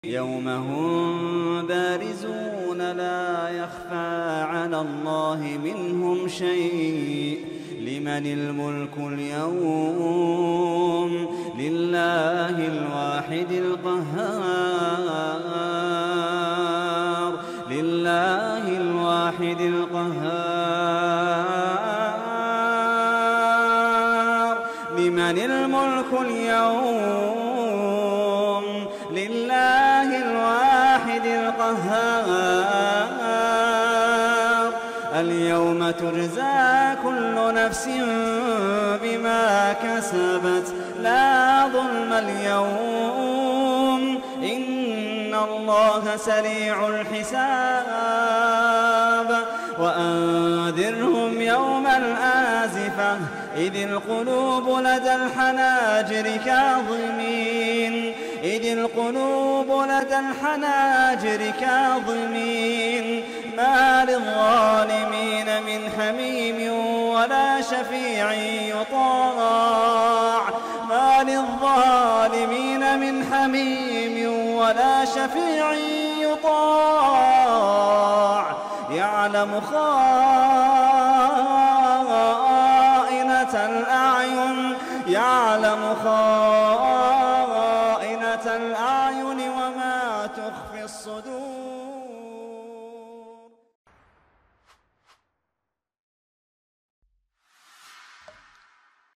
يوم هم بارزون لا يخفى على الله منهم شيء لمن الملك اليوم لله الواحد القهار لله الواحد القهار لمن الملك اليوم لله الواحد القهار اليوم تجزى كل نفس بما كسبت لا ظلم اليوم إن الله سريع الحساب وأنذرهم يوم الآزفة إذ القلوب لدى الحناجر كاظمين ما للظالمين من حميم ولا شفيع يطاع يعلم خائنة الأعين وما تخفي الصدور.